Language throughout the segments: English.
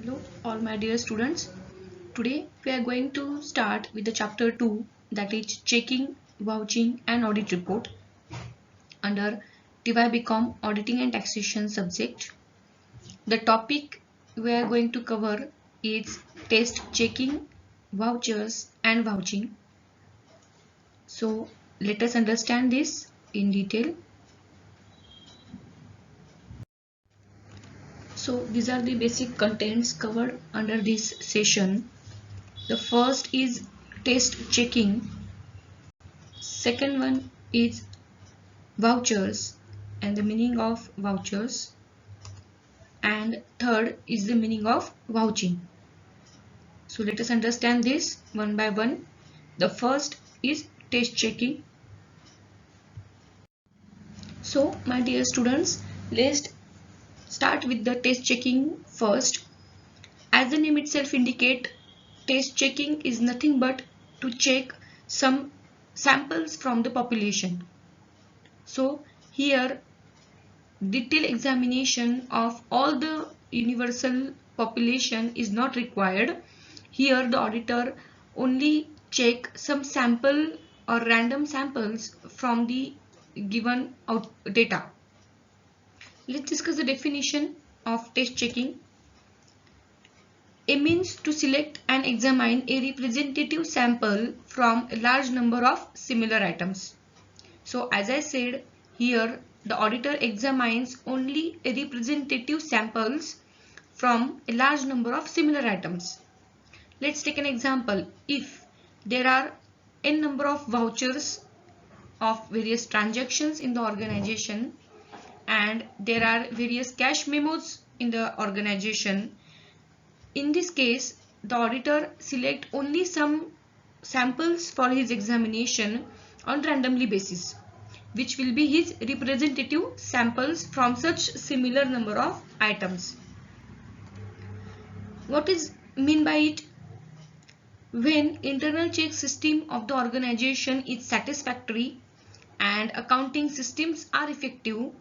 Hello, all my dear students. Today we are going to start with the chapter 2, that is checking, vouching and audit report under TY Auditing and Taxation subject. The topic we are going to cover is test checking, vouchers and vouching. So let us understand this in detail. So these are the basic contents covered under this session. The first is test checking, second one is vouchers and the meaning of vouchers, and third is the meaning of vouching. So let us understand this one by one. The first is test checking. So my dear students, let's start with the test checking first. As the name itself indicates, test checking is nothing but to check some samples from the population. So here detailed examination of all the universal population is not required. Here the auditor only check some sample or random samples from the given data. Let's discuss the definition of test checking. A means to select and examine a representative sample from a large number of similar items. So as I said, here the auditor examines only a representative samples from a large number of similar items. Let's take an example. If there are n number of vouchers of various transactions in the organization and there are various cash memos in the organization, in this case the auditor select only some samples for his examination on randomly basis, which will be his representative samples from such similar number of items. What is mean by it? When internal check system of the organization is satisfactory and accounting systems are effective,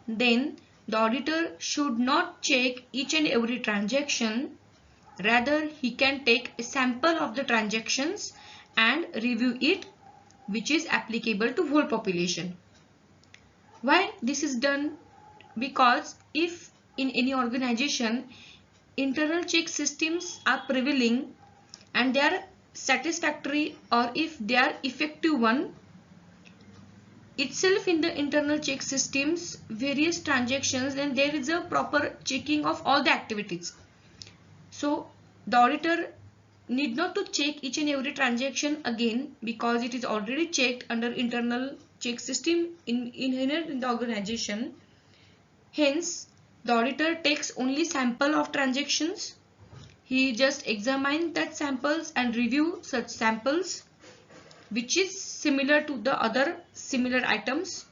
then the auditor should not check each and every transaction. Rather, he can take a sample of the transactions and review it, which is applicable to whole population. Why this is done? Because if in any organization internal check systems are prevailing and they are satisfactory, or if they are effective one, itself in the internal check systems various transactions, then there is a proper checking of all the activities. So the auditor need not to check each and every transaction again, because it is already checked under internal check system inherent in the organization. Hence the auditor takes only sample of transactions. He just examines that samples and review such samples which is similar to the other similar items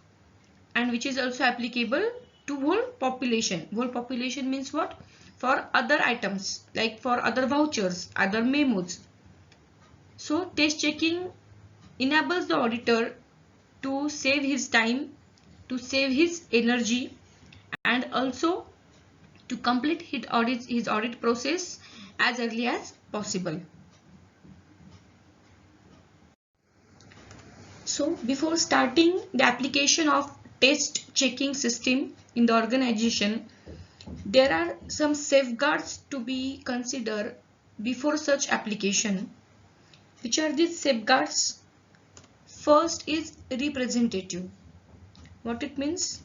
and which is also applicable to whole population. Whole population means what? For other items, like for other vouchers, other memos. So test checking enables the auditor to save his time, to save his energy, and also to complete his audit process as early as possible. So before starting the application of test checking system in the organization, there are some safeguards to be considered before such application. Which are these safeguards? First is representative. What it means?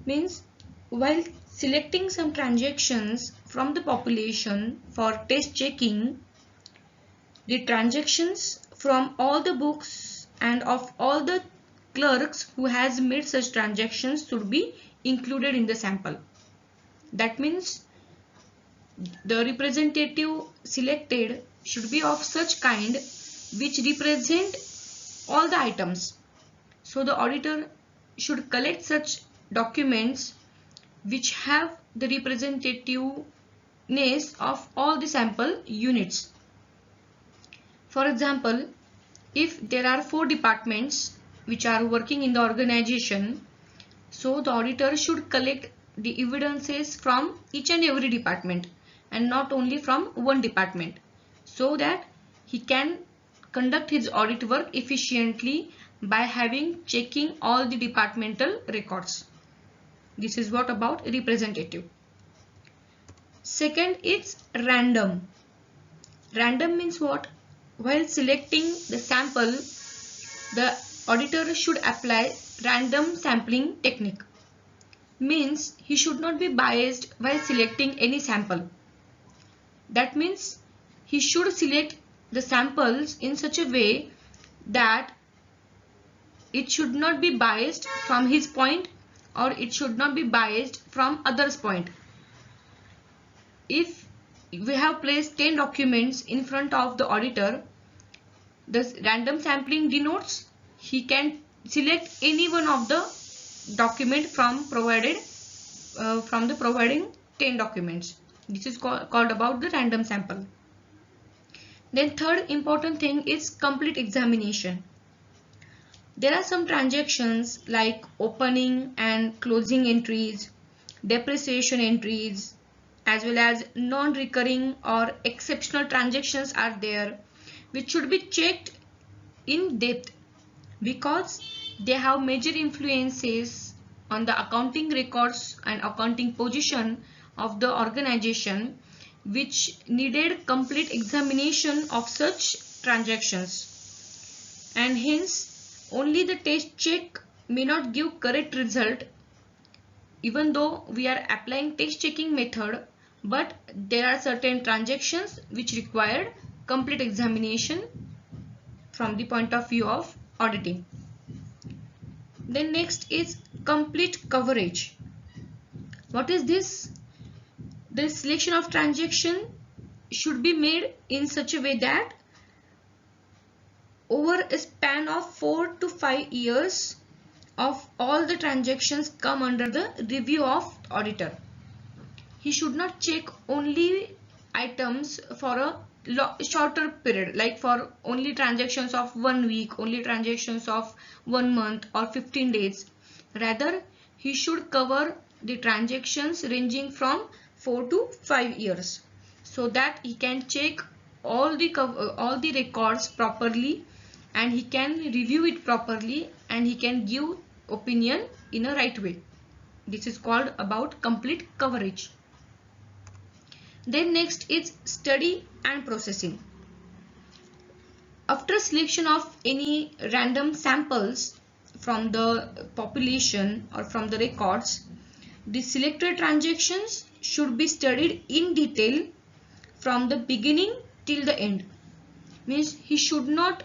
Means while selecting some transactions from the population for test checking, the transactions from all the books and of all the clerks who has made such transactions should be included in the sample. That means the representative selected should be of such kind which represent all the items. So the auditor should collect such documents which have the representativeness of all the sample units. For example, if there are 4 departments which are working in the organization, so the auditor should collect the evidences from each and every department, and not only from one department, so that he can conduct his audit work efficiently by checking all the departmental records. This is what about representative. Second is random. Random means what? While selecting the sample, the auditor should apply random sampling technique. Means he should not be biased while selecting any sample. That means he should select the samples in such a way that it should not be biased from his point, or it should not be biased from others' point. If we have placed 10 documents in front of the auditor, the random sampling denotes he can select any one of the document from the providing 10 documents. This is called about the random sample. Then third important thing is complete examination. There are some transactions like opening and closing entries, depreciation entries, as well as non-recurring or exceptional transactions are there, which should be checked in depth because they have major influences on the accounting records and accounting position of the organization, which needed complete examination of such transactions. And hence only the test check may not give correct result even though we are applying test checking method, but there are certain transactions which required complete examination from the point of view of auditing. Then next is complete coverage. What is this? The selection of transaction should be made in such a way that over a span of 4 to 5 years of all the transactions come under the review of auditor. He should not check only items for a shorter period, like for only transactions of 1 week, only transactions of 1 month or 15 days. Rather, he should cover the transactions ranging from 4 to 5 years so that he can check all the records properly, and he can review it properly, and he can give opinion in a right way. This is called about complete coverage. Then next is study and processing. After selection of any random samples from the population or from the records, the selected transactions should be studied in detail from the beginning till the end. Means he should not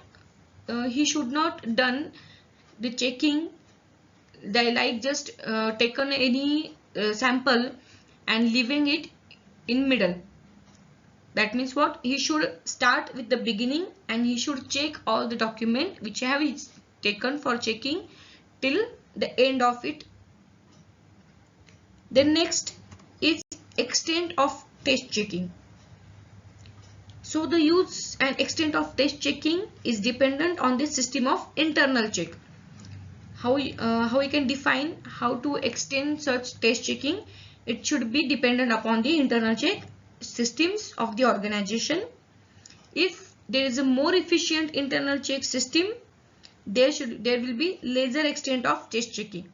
done the checking like just taken any sample and leaving it in middle. That means what? He should start with the beginning and he should check all the document which have taken for checking till the end of it. Then next is extent of test checking. So the use and extent of test checking is dependent on the system of internal check. How we can define how to extend such test checking? It should be dependent upon the internal check systems of the organization. If there is a more efficient internal check system, there will be lesser extent of test checking.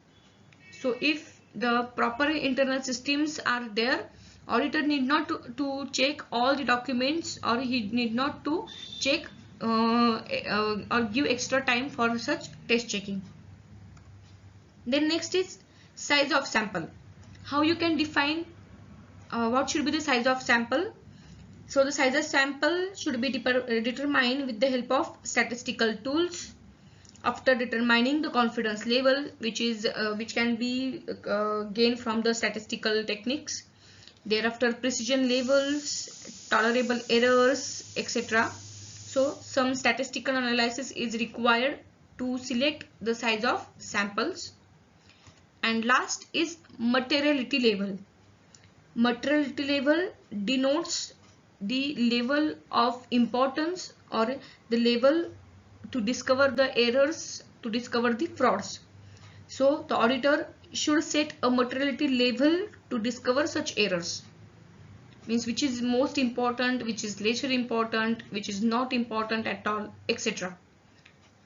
So if the proper internal systems are there, auditor need not to check all the documents, or he need not to check or give extra time for such test checking. Then next is size of sample. How you can define what should be the size of sample? So the size of sample should be determined with the help of statistical tools. After determining the confidence level, which can be gained from the statistical techniques. Thereafter precision levels, tolerable errors, etc. So some statistical analysis is required to select the size of samples. And last is materiality level. Materiality level denotes the level of importance or the level to discover the errors, to discover the frauds. So the auditor should set a materiality level to discover such errors. means which is most important, which is lesser important, which is not important at all, etc.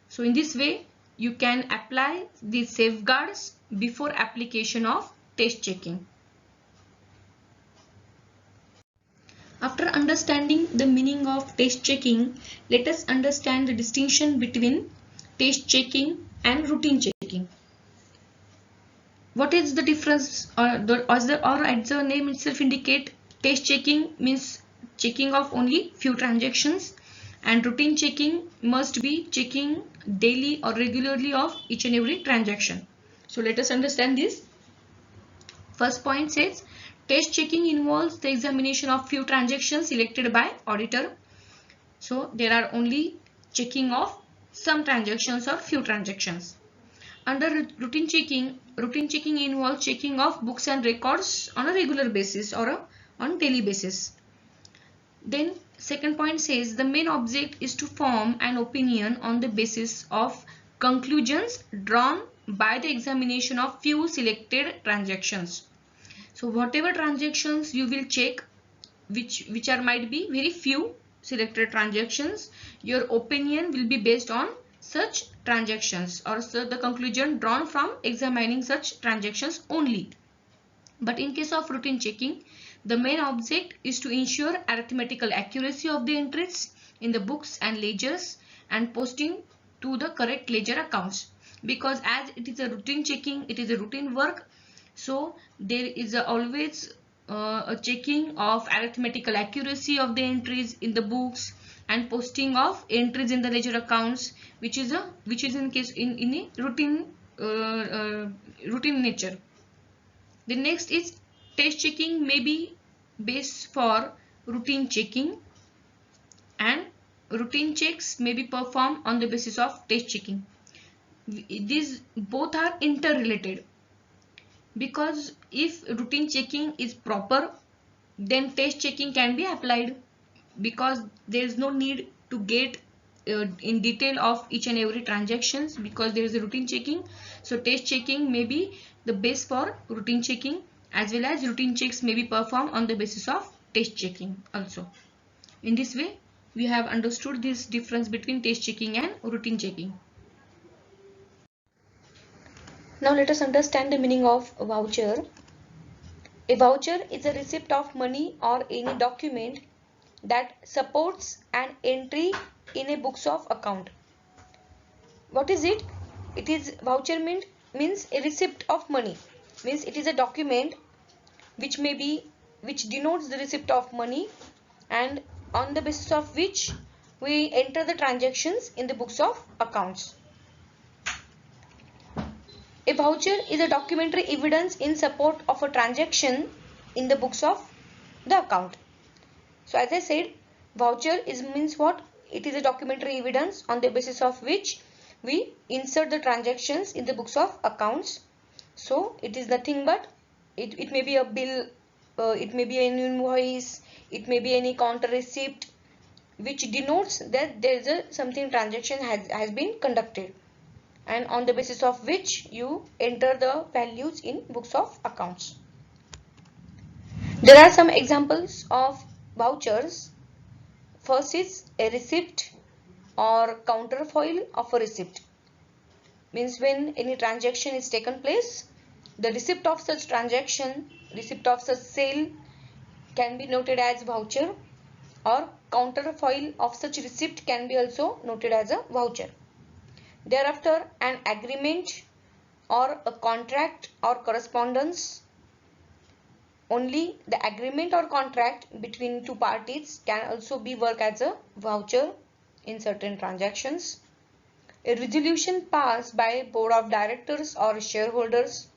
So in this way you can apply the safeguards before application of test checking. After understanding the meaning of test checking, let us understand the distinction between test checking and routine checking. What is the difference, or as the name itself indicate, test checking means checking of only few transactions, and routine checking must be checking daily or regularly of each and every transaction. So let us understand this. First point says test checking involves the examination of few transactions selected by auditor. So there are only checking of some transactions or few transactions. Under routine checking involves checking of books and records on a regular basis or on daily basis. Then second point says the main object is to form an opinion on the basis of conclusions drawn by the examination of few selected transactions. So whatever transactions you will check, which are might be very few selected transactions, your opinion will be based on such transactions, or so the conclusion drawn from examining such transactions only. But in case of routine checking, the main object is to ensure arithmetical accuracy of the entries in the books and ledgers and posting to the correct ledger accounts. Because as it is a routine checking, it is a routine work, so there is always a checking of arithmetical accuracy of the entries in the books and posting of entries in the ledger accounts, which is in case in a routine nature. The next is test checking may be base for routine checking, and routine checks may be performed on the basis of test checking. These both are interrelated, because if routine checking is proper, then test checking can be applied, because there is no need to get in detail of each and every transactions, because there is a routine checking. So test checking may be the base for routine checking, as well as routine checks may be performed on the basis of test checking also. In this way we have understood this difference between test checking and routine checking. Now let us understand the meaning of voucher. A voucher is a receipt of money or any document that supports an entry in a books of account. What is it? It is voucher means a receipt of money, means it is a document which denotes the receipt of money, and on the basis of which we enter the transactions in the books of accounts. A voucher is a documentary evidence in support of a transaction in the books of the account. So as I said, voucher means what? It is a documentary evidence on the basis of which we insert the transactions in the books of accounts. So it is nothing but it may be a bill, it may be an invoice, it may be any counter receipt, which denotes that there is a something transaction has been conducted, and on the basis of which you enter the values in books of accounts. There are some examples of vouchers. First is a receipt or counterfoil of a receipt. Means when any transaction is taken place, the receipt of such transaction, receipt of such sale can be noted as voucher, or counterfoil of such receipt can be also noted as a voucher. Thereafter, an agreement or a contract or correspondence. Only the agreement or contract between two parties can also be work as a voucher in certain transactions. A resolution passed by board of directors or shareholders,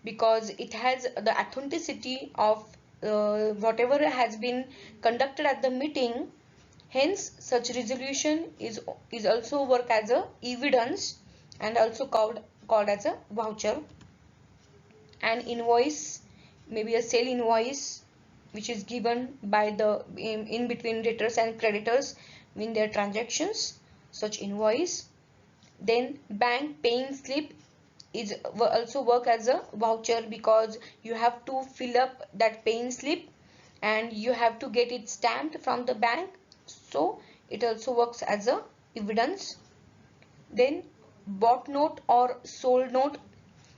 because it has the authenticity of whatever has been conducted at the meeting. Hence such resolution is also work as a evidence and also called as a voucher. An invoice, maybe a sale invoice, which is given by the in between debtors and creditors in their transactions, such invoice. Then bank paying slip is also work as a voucher, because you have to fill up that paying slip and you have to get it stamped from the bank, so it also works as a evidence. Then bought note or sold note,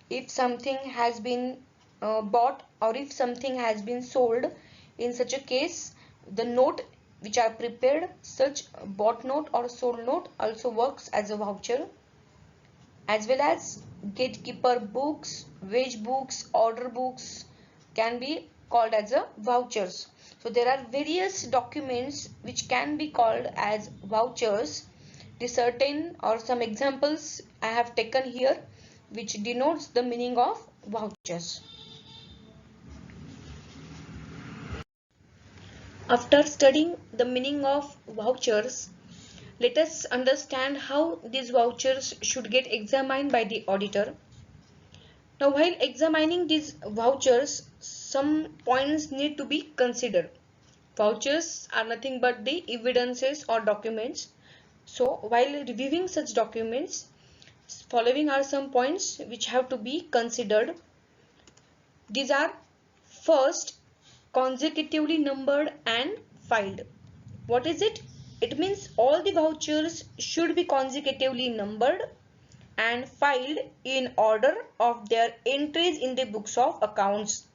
if something has been bought or if something has been sold, in such a case the note which are prepared, such bought note or sold note also works as a voucher. As well as gatekeeper books, wage books, order books can be called as a vouchers. So there are various documents which can be called as vouchers. The certain or some examples I have taken here which denotes the meaning of vouchers. After studying the meaning of vouchers, let us understand how these vouchers should get examined by the auditor. Now, while examining these vouchers, some points need to be considered. Vouchers are nothing but the evidences or documents. So, while reviewing such documents, following are some points which have to be considered. These are: first, consecutively numbered and filed. What is it? It means all the vouchers should be consecutively numbered and filed in order of their entries in the books of accounts.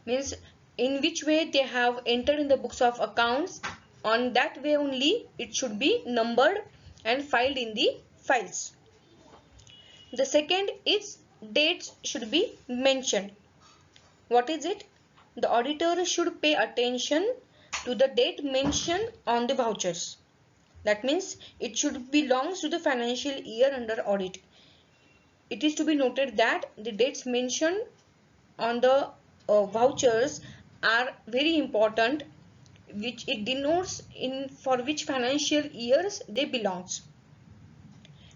Means in which way they have entered in the books of accounts, on that way only it should be numbered and filed in the files. The second is dates should be mentioned. What is it? The auditor should pay attention to the date mentioned on the vouchers. That means it should belongs to the financial year under audit. It is to be noted that the dates mentioned on the vouchers are very important, which it denotes in for which financial years they belongs.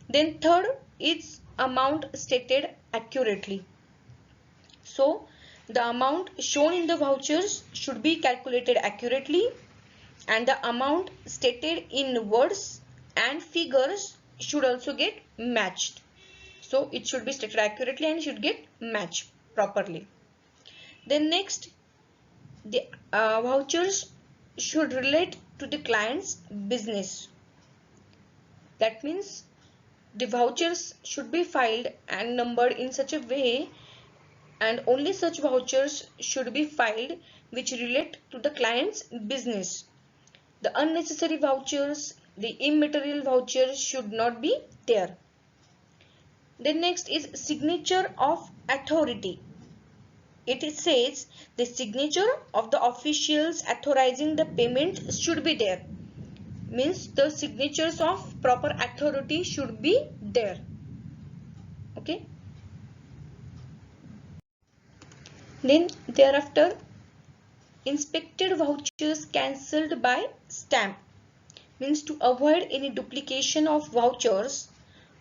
Then third is amount stated accurately. So the amount shown in the vouchers should be calculated accurately, and the amount stated in words and figures should also get matched. So it should be stated accurately and should get matched properly. Then next, the vouchers should relate to the client's business. That means the vouchers should be filed and numbered in such a way, and only such vouchers should be filed which relate to the client's business. The unnecessary vouchers, the immaterial vouchers should not be there. Then next is signature of authority. It says the signature of the officials authorizing the payment should be there. Means the signatures of proper authority should be there. Okay. Then thereafter, inspected vouchers cancelled by stamp. Means to avoid any duplication of vouchers,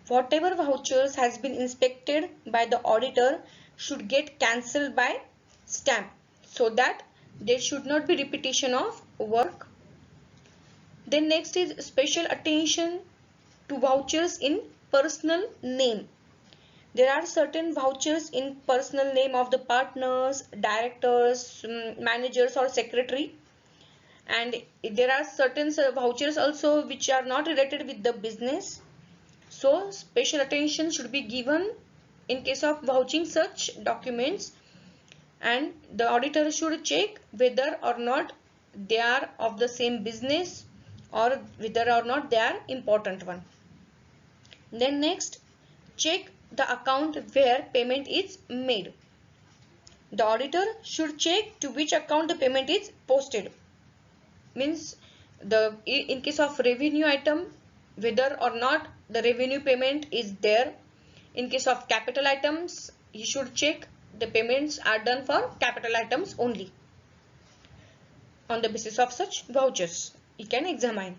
whatever vouchers has been inspected by the auditor should get cancelled by stamp, so that there should not be repetition of work. Then next is special attention to vouchers in personal name. There are certain vouchers in personal name of the partners, directors, managers or secretary, and there are certain vouchers also which are not related with the business. So special attention should be given in case of vouching such documents, and the auditor should check whether or not they are of the same business or whether or not they are important one. Then next, check the account where payment is made. The auditor should check to which account the payment is posted. Means in case of revenue item, whether or not the revenue payment is there. In case of capital items, you should check the payments are done for capital items only. On the basis of such vouchers, you can examine.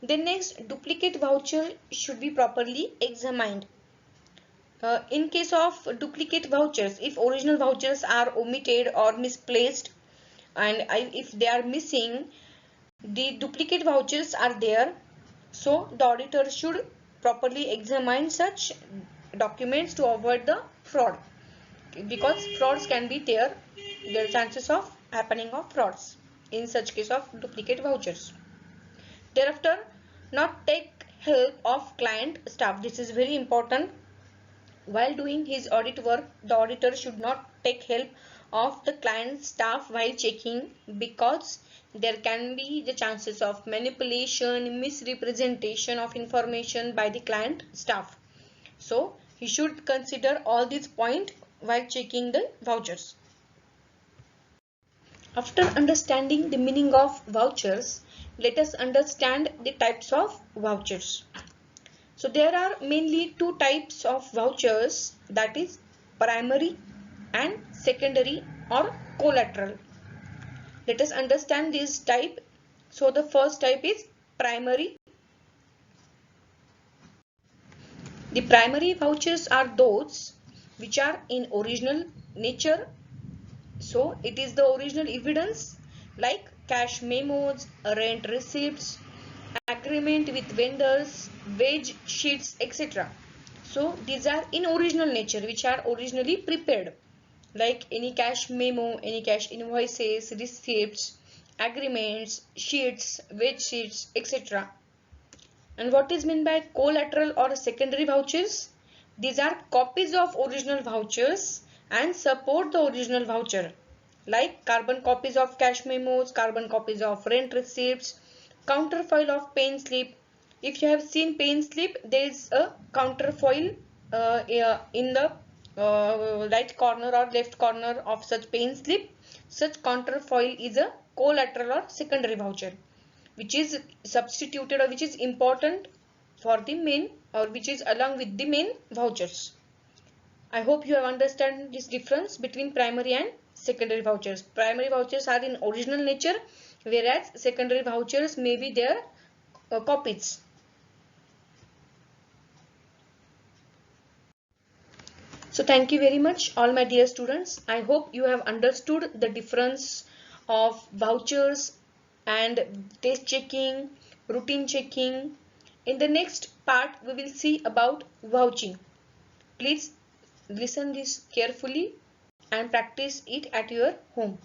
Then next, duplicate voucher should be properly examined. In case of duplicate vouchers, if original vouchers are omitted or misplaced, and if they are missing, the duplicate vouchers are there, so the auditor should properly examine such documents to avoid the fraud, because frauds can be there, are chances of happening of frauds in such case of duplicate vouchers. Thereafter, not take help of client staff. This is very important. While doing his audit work, the auditor should not take help of the client staff while checking, because there can be the chances of manipulation, misrepresentation of information by the client staff. So he should consider all these points while checking the vouchers. After understanding the meaning of vouchers, let us understand the types of vouchers. So there are mainly two types of vouchers, that is primary and secondary or collateral. Let us understand this type. So the first type is primary. The primary vouchers are those which are in original nature. So it is the original evidence like cash memos, rent receipts, agreement with vendors, wage sheets, etc. So these are in original nature, which are originally prepared, like any cash memo, any cash invoices, receipts, agreements, sheets, wage sheets, etc. And what is meant by collateral or secondary vouchers? These are copies of original vouchers and support the original voucher, like carbon copies of cash memos, carbon copies of rent receipts, counterfoil of pay slip. If you have seen pay slip, there is a counterfoil in the right corner or left corner of such pay slip. Such counterfoil is a collateral or secondary voucher, which is substituted or which is important for the main, or which is along with the main vouchers. I hope you have understand this difference between primary and secondary vouchers. Primary vouchers are in original nature, whereas secondary vouchers may be their copies. So thank you very much all my dear students. I hope you have understood the difference of vouchers and test checking, routine checking. In the next part we will see about vouching. Please listen this carefully and practice it at your home.